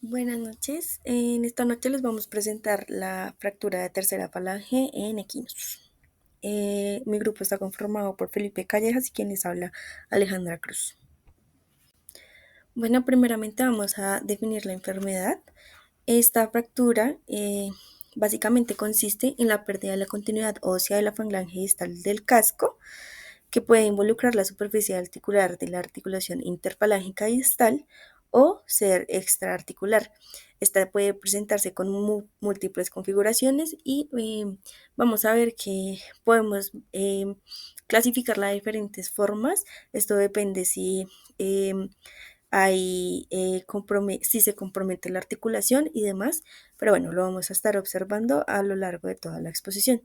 Buenas noches. En esta noche les vamos a presentar la fractura de tercera falange en equinos. Mi grupo está conformado por Felipe Callejas y quien les habla Alejandra Cruz. Bueno, primeramente vamos a definir la enfermedad. Esta fractura básicamente consiste en la pérdida de la continuidad ósea de la falange distal del casco, que puede involucrar la superficie articular de la articulación interfalángica distal o ser extraarticular. Esta puede presentarse con múltiples configuraciones y vamos a ver que podemos clasificarla de diferentes formas. Esto depende si si se compromete la articulación y demás, pero bueno, lo vamos a estar observando a lo largo de toda la exposición.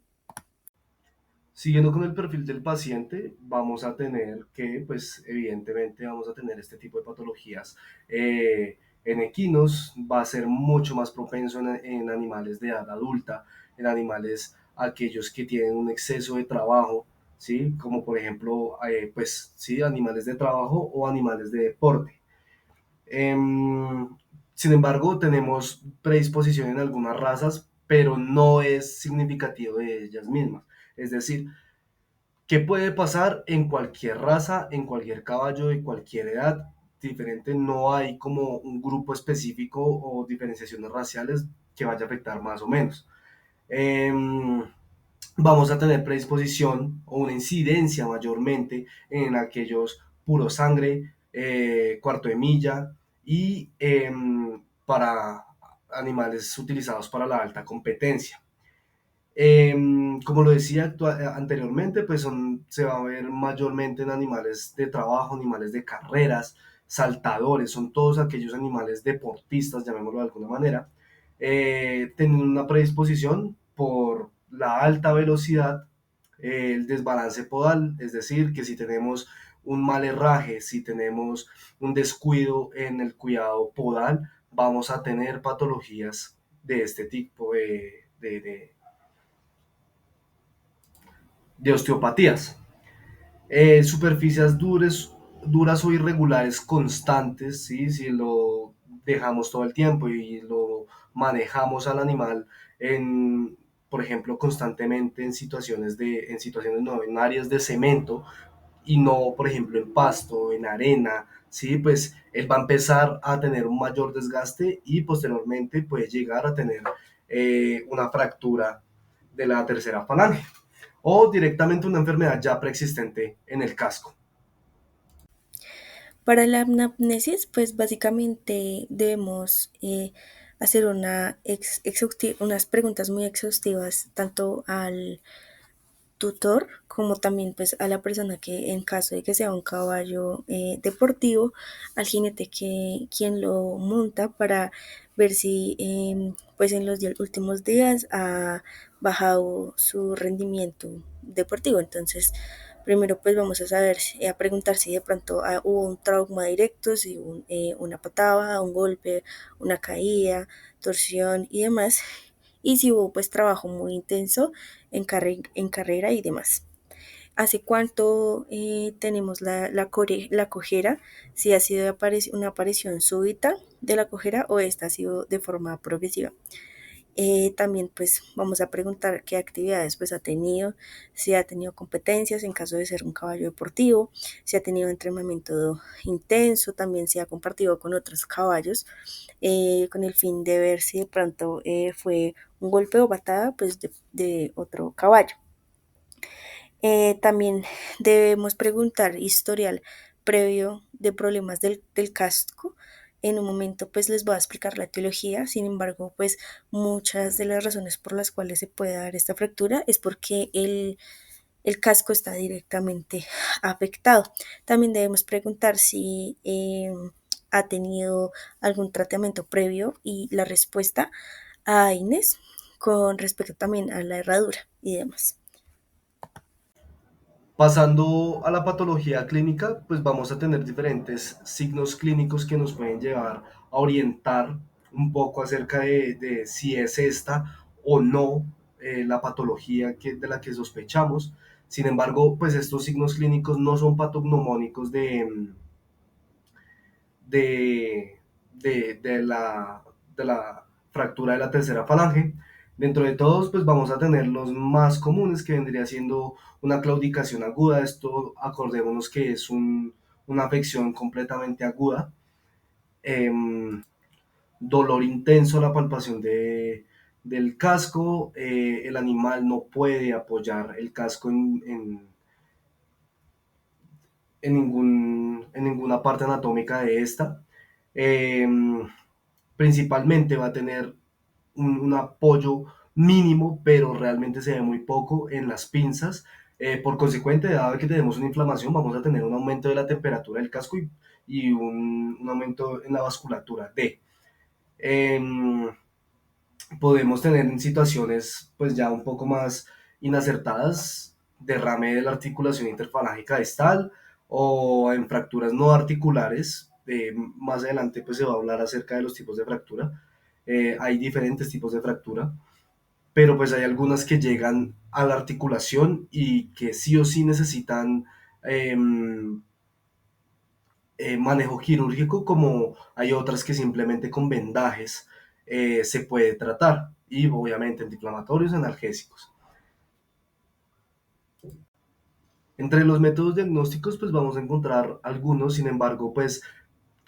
Siguiendo con el perfil del paciente, vamos a tener que, pues evidentemente vamos a tener este tipo de patologías en equinos, va a ser mucho más propenso en animales de edad adulta, en animales aquellos que tienen un exceso de trabajo, ¿sí? Como por ejemplo, pues sí, animales de trabajo o animales de deporte. Em, Sin embargo, tenemos predisposición en algunas razas, pero no es significativo de ellas mismas. Es decir, ¿qué puede pasar en cualquier raza, en cualquier caballo de cualquier edad? Diferente, no hay como un grupo específico o diferenciaciones raciales que vaya a afectar más o menos. Em, Vamos a tener predisposición o una incidencia mayormente en aquellos puro sangre, cuarto de milla y para animales utilizados para la alta competencia. Como lo decía anteriormente, pues se va a ver mayormente en animales de trabajo, animales de carreras, saltadores, son todos aquellos animales deportistas, llamémoslo de alguna manera, tienen una predisposición por la alta velocidad, el desbalance podal, es decir, que si tenemos un mal herraje, si tenemos un descuido en el cuidado podal, vamos a tener patologías de este tipo de osteopatías. Superficies duras o irregulares constantes, ¿sí? Si lo dejamos todo el tiempo y lo manejamos al animal por ejemplo, constantemente en situaciones no, en áreas de cemento y no, por ejemplo, en pasto, en arena, ¿sí? Pues él va a empezar a tener un mayor desgaste y posteriormente puede llegar a tener una fractura de la tercera falange o directamente una enfermedad ya preexistente en el casco. Para la anamnesis, pues básicamente debemos hacer unas preguntas muy exhaustivas tanto al tutor como también pues a la persona que en caso de que sea un caballo deportivo, al jinete quien lo monta para ver si pues en los últimos días ha bajado su rendimiento deportivo. Entonces, primero pues vamos a saber, a preguntar si de pronto hubo un trauma directo, si hubo una patada, un golpe, una caída, torsión y demás, y si hubo pues trabajo muy intenso en carrera y demás. ¿Hace cuánto tenemos la cojera? Si ha sido una aparición súbita de la cojera o esta ha sido de forma progresiva. También pues vamos a preguntar qué actividades pues ha tenido, si ha tenido competencias en caso de ser un caballo deportivo, si ha tenido entrenamiento intenso, también si ha compartido con otros caballos, con el fin de ver si de pronto fue un golpe o patada pues de otro caballo. También debemos preguntar historial previo de problemas del casco. En un momento pues les voy a explicar la etiología, sin embargo pues muchas de las razones por las cuales se puede dar esta fractura es porque el casco está directamente afectado. También debemos preguntar si ha tenido algún tratamiento previo y la respuesta a Inés con respecto también a la herradura y demás. Pasando a la patología clínica, pues vamos a tener diferentes signos clínicos que nos pueden llevar a orientar un poco acerca de si es esta o no la patología de la que sospechamos. Sin embargo, pues estos signos clínicos no son patognomónicos de, de la la fractura de la tercera falange. Dentro de todos, pues vamos a tener los más comunes, que vendría siendo una claudicación aguda. Esto, acordémonos que es una afección completamente aguda. Em, Dolor intenso a la palpación del casco. El animal no puede apoyar el casco en ninguna parte anatómica de esta. Eh, Principalmente va a tener un apoyo mínimo, pero realmente se ve muy poco en las pinzas. Por consecuente, dado que tenemos una inflamación, vamos a tener un aumento de la temperatura del casco y un aumento en la vasculatura D. Eh, Podemos tener en situaciones pues ya un poco más inacertadas, derrame de la articulación interfalágica distal o en fracturas no articulares. Más adelante pues se va a hablar acerca de los tipos de fractura. Hay diferentes tipos de fractura, pero pues hay algunas que llegan a la articulación y que sí o sí necesitan eh, manejo quirúrgico, como hay otras que simplemente con vendajes se puede tratar, y obviamente antiinflamatorios, analgésicos. Entre los métodos diagnósticos pues vamos a encontrar algunos. Sin embargo, pues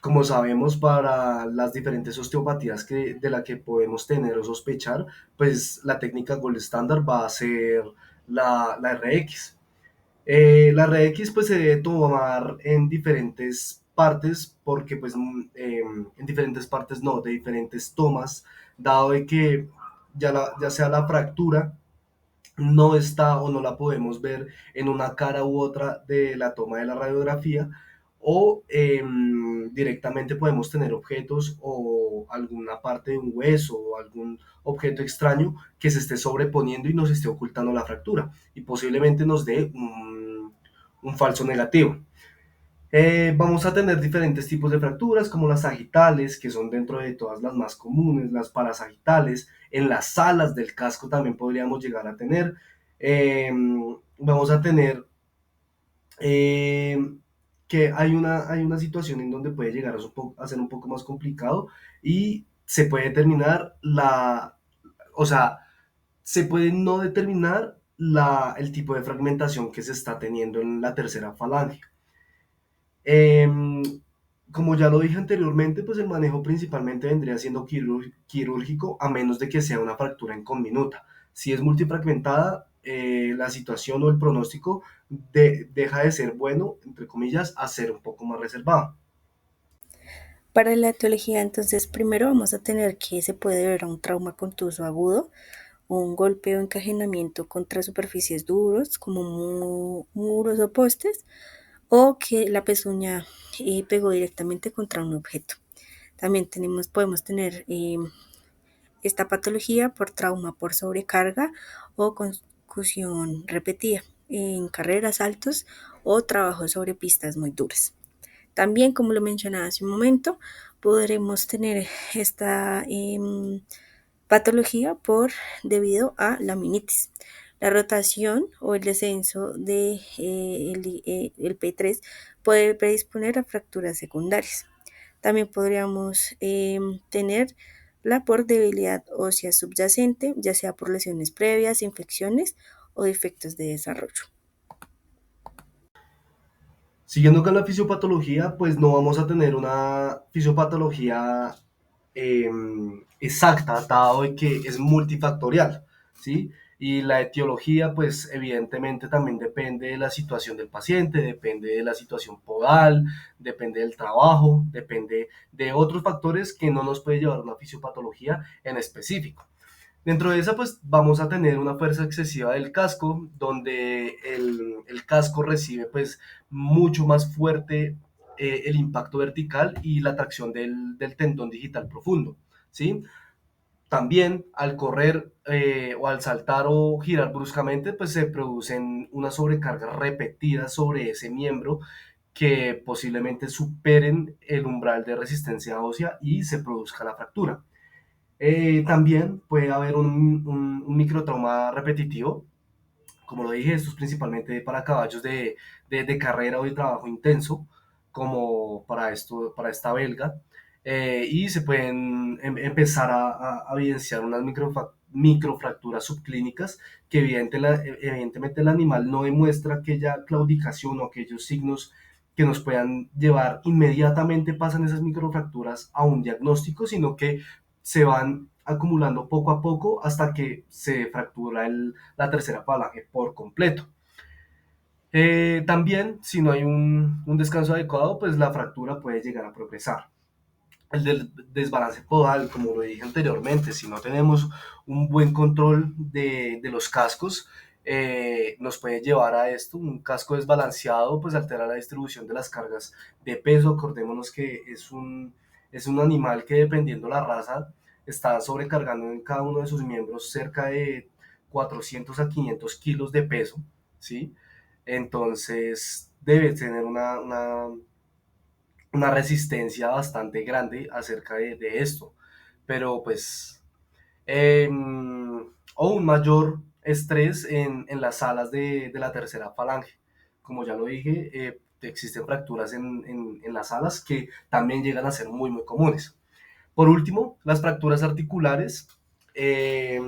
como sabemos, para las diferentes osteopatías de la que podemos tener o sospechar, pues la técnica gold estándar va a ser la RX. La red X pues se debe tomar en diferentes partes, porque pues en diferentes partes no, de diferentes tomas, dado de que ya sea la fractura no está o no la podemos ver en una cara u otra de la toma de la radiografía, o directamente podemos tener objetos o alguna parte de un hueso o algún objeto extraño que se esté sobreponiendo y nos esté ocultando la fractura y posiblemente nos dé un falso negativo. Vamos a tener diferentes tipos de fracturas, como las sagitales, que son dentro de todas las más comunes, las parasagitales. En las alas del casco también podríamos llegar a tener. Eh, Vamos a tener eh, que hay una situación en donde puede llegar a ser un poco más complicado y se puede determinar o sea, se puede no determinar el tipo de fragmentación que se está teniendo en la tercera falange. Eh, Como ya lo dije anteriormente, pues el manejo principalmente vendría siendo quirúrgico, a menos de que sea una fractura en conminuta. Si es multifragmentada, la situación o el pronóstico deja de ser bueno, entre comillas, a ser un poco más reservado. Para la etiología, entonces, primero vamos a tener que se puede ver a un trauma contuso agudo, un golpe o encajenamiento contra superficies duros como muros o postes, o que la pezuña pegó directamente contra un objeto. También podemos tener esta patología por trauma por sobrecarga o concusión repetida en carreras, saltos o trabajo sobre pistas muy duras. También, como lo mencionaba hace un momento, podremos tener esta patología debido a la laminitis. La rotación o el descenso de el P3 puede predisponer a fracturas secundarias. También podríamos tener la por debilidad ósea subyacente, ya sea por lesiones previas, infecciones o defectos de desarrollo. Siguiendo con la fisiopatología, pues no vamos a tener una fisiopatología eh, exacta, dado de que es multifactorial, ¿sí? Y la etiología, pues evidentemente también depende de la situación del paciente, depende de la situación podal, depende del trabajo, depende de otros factores que no nos puede llevar a una fisiopatología en específico. Dentro de esa, pues vamos a tener una fuerza excesiva del casco, donde el casco recibe pues mucho más fuerte el impacto vertical y la tracción del tendón digital profundo, ¿sí? También al correr o al saltar o girar bruscamente, pues se producen unas sobrecargas repetidas sobre ese miembro que posiblemente superen el umbral de resistencia ósea y se produzca la fractura. También puede haber un microtrauma repetitivo. Como lo dije, esto es principalmente para caballos de carrera o de trabajo intenso, como para esta belga. y se pueden empezar a evidenciar unas microfracturas subclínicas que evidentemente el animal no demuestra aquella claudicación o aquellos signos que nos puedan llevar inmediatamente, pasan esas microfracturas a un diagnóstico, sino que se van acumulando poco a poco hasta que se fractura la tercera falange por completo. También, si no hay un descanso adecuado, pues la fractura puede llegar a progresar. El del desbalance podal, como lo dije anteriormente, si no tenemos un buen control de los cascos, nos puede llevar a esto. Un casco desbalanceado pues altera la distribución de las cargas de peso. Acordémonos que es un animal que, dependiendo la raza, está sobrecargando en cada uno de sus miembros cerca de 400 a 500 kilos de peso, ¿sí? Entonces debe tener una resistencia bastante grande acerca de esto, pero pues, o un mayor estrés en las alas de la tercera falange. Como ya lo dije, existen fracturas en las alas que también llegan a ser muy, muy comunes. Por último, las fracturas articulares. eh,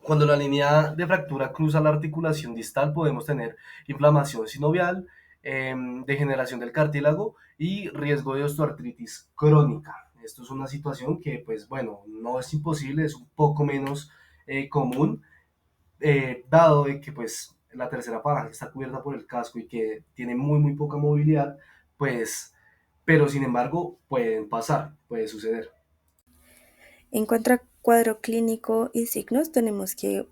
Cuando la línea de fractura cruza la articulación distal, podemos tener inflamación sinovial, degeneración del cartílago y riesgo de osteoartritis crónica. Esto es una situación que, pues bueno, no es imposible, es un poco menos común, dado de que pues la tercera falange está cubierta por el casco y que tiene muy, muy poca movilidad, pues, pero sin embargo pueden pasar, puede suceder. En cuanto a cuadro clínico y signos, tenemos que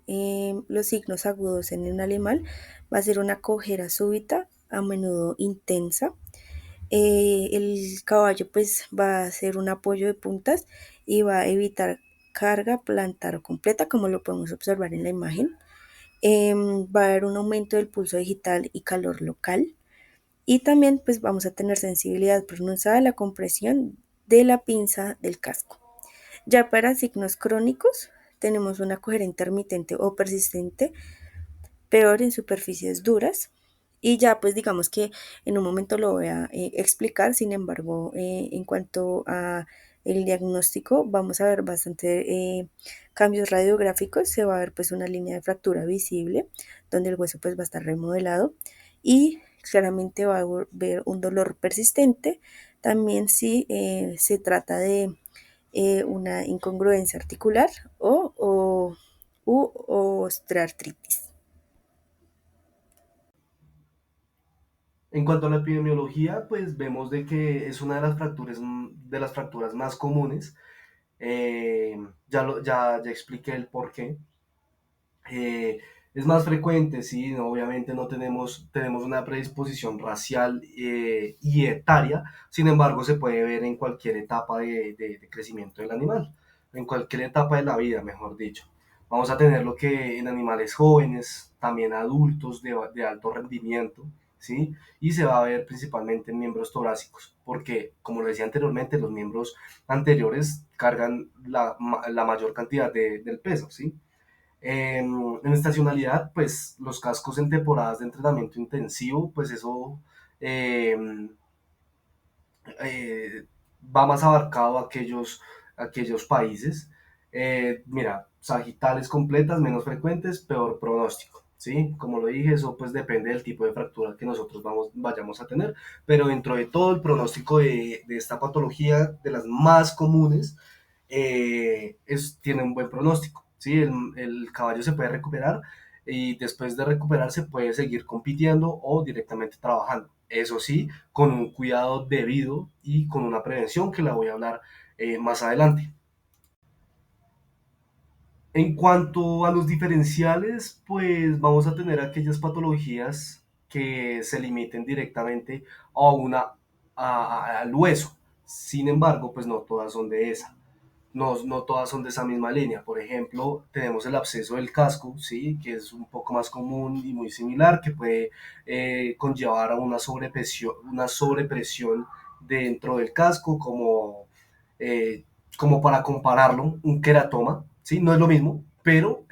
los signos agudos en un animal va a ser una cojera súbita, a menudo intensa. El caballo pues va a hacer un apoyo de puntas y va a evitar carga plantar o completa, como lo podemos observar en la imagen. Va a haber un aumento del pulso digital y calor local. Y también pues vamos a tener sensibilidad pronunciada a la compresión de la pinza del casco. Ya para signos crónicos, tenemos una cojera intermitente o persistente, peor en superficies duras. Y ya pues digamos que en un momento lo voy a explicar, sin embargo, en cuanto a el diagnóstico, vamos a ver bastante cambios radiográficos, se va a ver pues una línea de fractura visible, donde el hueso pues va a estar remodelado y claramente va a haber un dolor persistente, también si se trata de una incongruencia articular u osteoartritis. En cuanto a la epidemiología, pues vemos de que es una de las fracturas más comunes. Ya expliqué el por qué. Eh, es más frecuente, sí, no, obviamente no tenemos una predisposición racial y etaria, sin embargo se puede ver en cualquier etapa de crecimiento del animal, en cualquier etapa de la vida, mejor dicho. Vamos a tener lo que en animales jóvenes, también adultos de alto rendimiento, ¿sí? Y se va a ver principalmente en miembros torácicos, porque, como lo decía anteriormente, los miembros anteriores cargan la mayor cantidad del peso, ¿sí? En estacionalidad, pues los cascos en temporadas de entrenamiento intensivo, pues eso eh, eh, va más abarcado a aquellos países. Mira, sagitales completas, menos frecuentes, peor pronóstico. ¿Sí? Como lo dije, eso pues depende del tipo de fractura que nosotros vayamos a tener, pero dentro de todo el pronóstico de esta patología, de las más comunes, tiene un buen pronóstico. ¿Sí? El caballo se puede recuperar y después de recuperarse puede seguir compitiendo o directamente trabajando. Eso sí, con un cuidado debido y con una prevención que la voy a hablar más adelante. En cuanto a los diferenciales, pues vamos a tener aquellas patologías que se limiten directamente a al hueso. Sin embargo, pues no todas son de esa. No todas son de esa misma línea. Por ejemplo, tenemos el absceso del casco, ¿sí? Que es un poco más común y muy similar, que puede conllevar a una sobrepresión dentro del casco, eh, como para compararlo, un queratoma, ¿sí? No es lo mismo, pero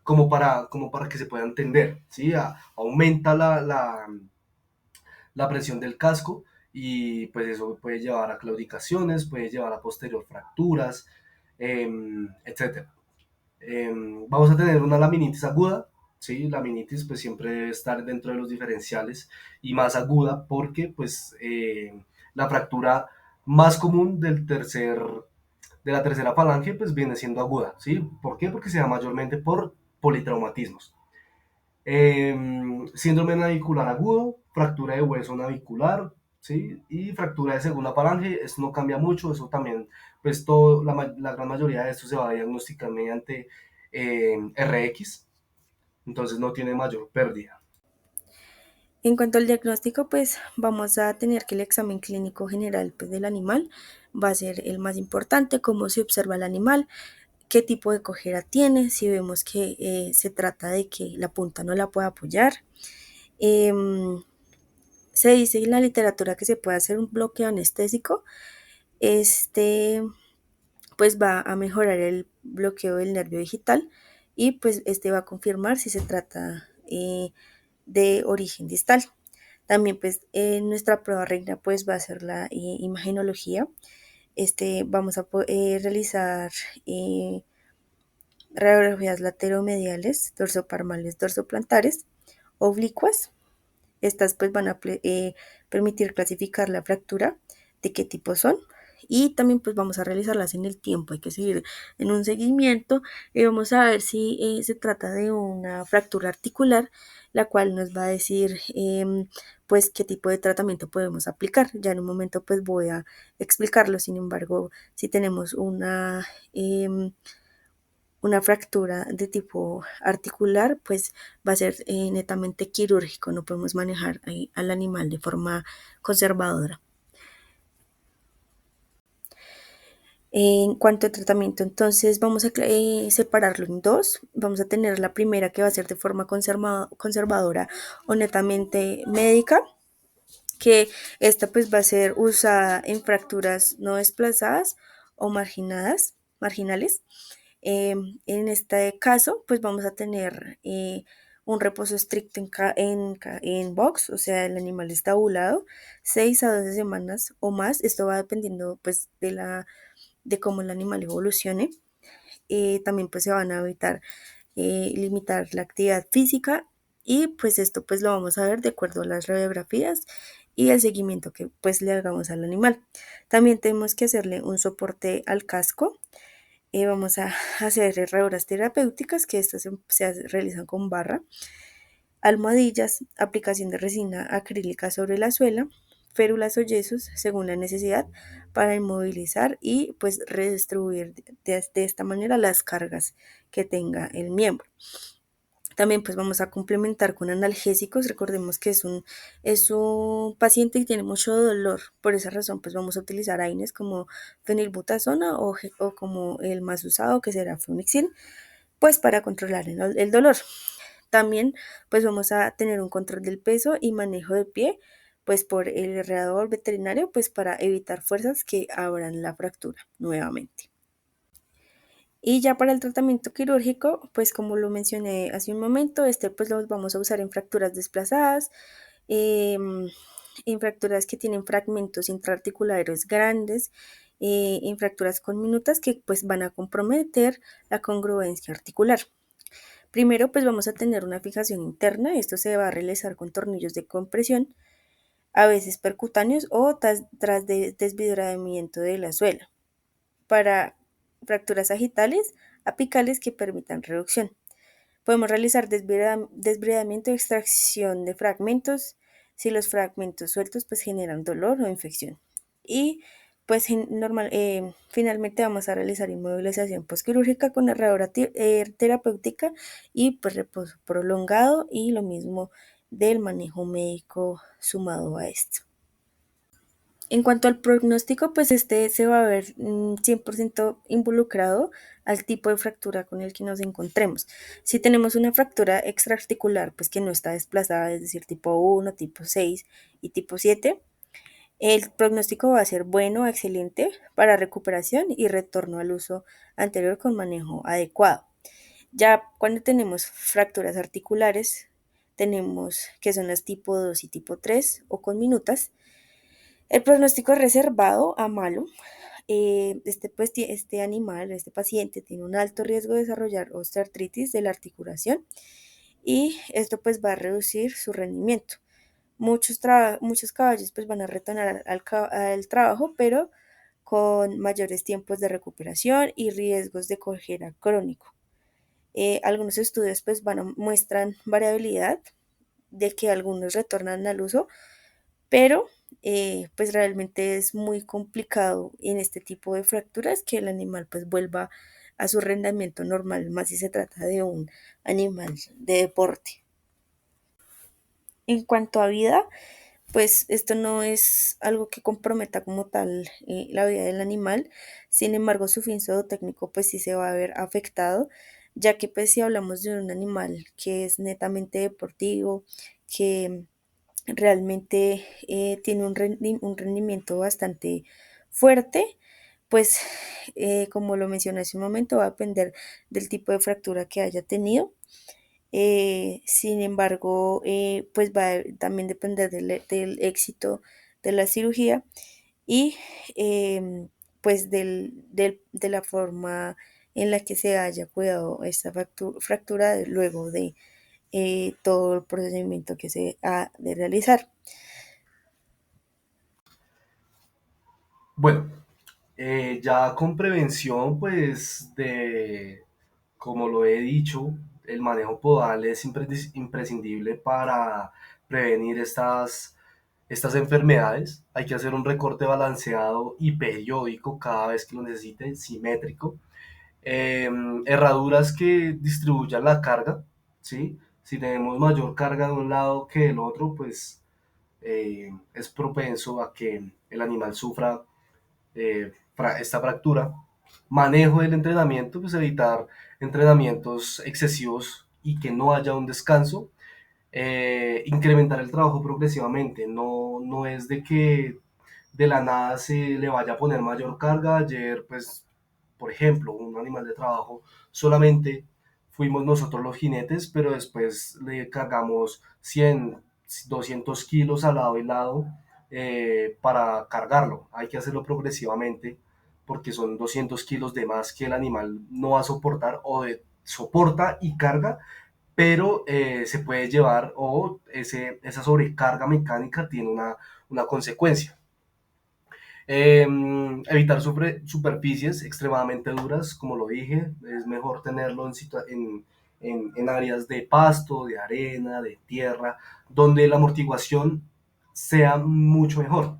como para que se pueda entender, ¿sí? Aumenta la presión del casco y pues eso puede llevar a claudicaciones, puede llevar a posterior fracturas, etcétera. Vamos a tener una laminitis aguda, ¿sí? Laminitis pues siempre debe estar dentro de los diferenciales y más aguda porque pues la fractura más común de la tercera falange pues viene siendo aguda, ¿sí? ¿Por qué? Porque se da mayormente por politraumatismos. Síndrome navicular agudo, fractura de hueso navicular, ¿sí? Y fractura de segunda falange, esto no cambia mucho, eso también, pues todo, la gran mayoría de esto se va a diagnosticar mediante RX, entonces no tiene mayor pérdida. En cuanto al diagnóstico, pues vamos a tener que el examen clínico general pues, del animal va a ser el más importante, cómo se observa el animal, qué tipo de cojera tiene, si vemos que se trata de que la punta no la pueda apoyar. Em, Se dice en la literatura que se puede hacer un bloqueo anestésico. Este pues va a mejorar el bloqueo del nervio digital y pues este va a confirmar si se trata de origen distal. También pues nuestra prueba reina pues va a ser la imagenología. Vamos a realizar radiografías lateromediales, dorsopalmales, dorsoplantares, oblicuas. Estas pues van a permitir clasificar la fractura, de qué tipo son. Y también pues vamos a realizarlas en el tiempo, hay que seguir en un seguimiento y vamos a ver si se trata de una fractura articular, la cual nos va a decir pues qué tipo de tratamiento podemos aplicar. Ya en un momento pues voy a explicarlo, sin embargo, si tenemos una fractura de tipo articular, pues va a ser netamente quirúrgico, no podemos manejar al animal de forma conservadora. En cuanto a tratamiento, entonces vamos a separarlo en dos. Vamos a tener la primera que va a ser de forma conservadora o netamente médica, que esta pues va a ser usada en fracturas no desplazadas o marginales. En este caso, pues vamos a tener un reposo estricto en box, o sea, el animal está ovulado, 6 a 12 semanas o más. Esto va dependiendo pues de cómo el animal evolucione. También pues se van a evitar limitar la actividad física y pues esto pues lo vamos a ver de acuerdo a las radiografías y el seguimiento que pues le hagamos al animal. También tenemos que hacerle un soporte al casco. Vamos a hacer herraduras terapéuticas, que estas se realizan con barra, almohadillas, aplicación de resina acrílica sobre la suela, férulas o yesos según la necesidad para inmovilizar y pues redistribuir de esta manera las cargas que tenga el miembro. También pues vamos a complementar con analgésicos. Recordemos que es un paciente que tiene mucho dolor. Por esa razón pues vamos a utilizar AINES como fenilbutazona o como el más usado que será Flunixin, pues para controlar el dolor. También pues vamos a tener un control del peso y manejo de pie pues por el herrador veterinario pues para evitar fuerzas que abran la fractura nuevamente. Y ya para el tratamiento quirúrgico, pues como lo mencioné hace un momento, pues lo vamos a usar en fracturas desplazadas, em, en fracturas que tienen fragmentos intraarticulares grandes, en fracturas conminutas que pues van a comprometer la congruencia articular. Primero pues vamos a tener una fijación interna, esto se va a realizar con tornillos de compresión, a veces percutáneos o tras desvidramiento de la suela, para fracturas sagitales, apicales que permitan reducción. Podemos realizar desbridamiento y extracción de fragmentos si los fragmentos sueltos pues generan dolor o infección. Y pues finalmente vamos a realizar inmovilización postquirúrgica con herradura terapéutica y pues reposo prolongado y lo mismo del manejo médico sumado a esto. En cuanto al pronóstico, pues este se va a ver 100% involucrado al tipo de fractura con el que nos encontremos. Si tenemos una fractura extraarticular, pues que no está desplazada, es decir, tipo 1, tipo 6 y tipo 7, el pronóstico va a ser bueno, excelente para recuperación y retorno al uso anterior con manejo adecuado. Ya cuando tenemos fracturas articulares, tenemos que son las tipo 2 y tipo 3 o con minutas. El pronóstico es reservado a malo. Pues, este animal, este paciente tiene un alto riesgo de desarrollar osteoartritis de la articulación y esto pues va a reducir su rendimiento. Muchos caballos pues van a retornar al trabajo, pero con mayores tiempos de recuperación y riesgos de cojera crónico. Algunos estudios pues muestran variabilidad de que algunos retornan al uso, pero pues realmente es muy complicado en este tipo de fracturas que el animal pues vuelva a su rendimiento normal, más si se trata de un animal de deporte. En cuanto a vida, pues esto no es algo que comprometa como tal la vida del animal. Sin embargo, su fin zootécnico pues sí se va a ver afectado, ya que pues si hablamos de un animal que es netamente deportivo, que realmente tiene un rendimiento bastante fuerte, pues como lo mencioné hace un momento, va a depender del tipo de fractura que haya tenido. Sin embargo, pues va a también depender del éxito de la cirugía y pues de la forma en la que se haya cuidado esta fractura luego de todo el procedimiento que se ha de realizar. Bueno, ya con prevención, pues como lo he dicho, el manejo podal es imprescindible para prevenir estas enfermedades. Hay que hacer un recorte balanceado y periódico cada vez que lo necesite, simétrico. Herraduras que distribuyan la carga, ¿sí? Si tenemos mayor carga de un lado que del otro, pues es propenso a que el animal sufra esta fractura. Manejo del entrenamiento, pues evitar entrenamientos excesivos y que no haya un descanso. Incrementar el trabajo progresivamente, no es de que de la nada se le vaya a poner mayor carga. Ayer, pues, por ejemplo, un animal de trabajo, solamente fuimos nosotros los jinetes, pero después le cargamos 100, 200 kilos al lado y lado para cargarlo. Hay que hacerlo progresivamente porque son 200 kilos de más que el animal no va a soportar soporta y carga, pero se puede llevar o esa sobrecarga mecánica tiene una consecuencia. Evitar superficies extremadamente duras, como lo dije, es mejor tenerlo en áreas de pasto, de arena, de tierra, donde la amortiguación sea mucho mejor.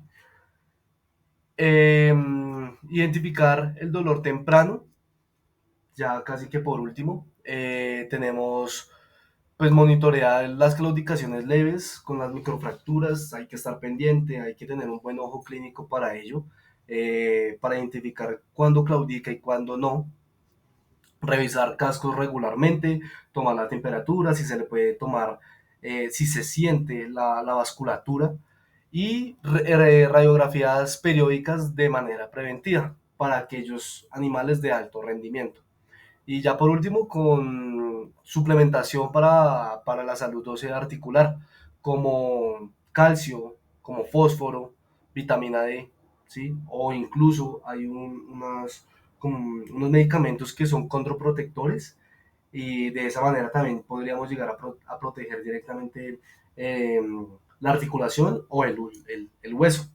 Identificar el dolor temprano, ya casi que por último, tenemos pues monitorear las claudicaciones leves con las microfracturas, hay que estar pendiente, hay que tener un buen ojo clínico para ello, para identificar cuándo claudica y cuándo no, revisar cascos regularmente, tomar la temperatura, si se le puede tomar, si se siente la vasculatura y radiografías periódicas de manera preventiva para aquellos animales de alto rendimiento. Y ya por último, con suplementación para la salud ósea articular, como calcio, como fósforo, vitamina D, ¿sí? O incluso hay como unos medicamentos que son controprotectores y de esa manera también podríamos llegar a proteger directamente eh, la articulación o el hueso.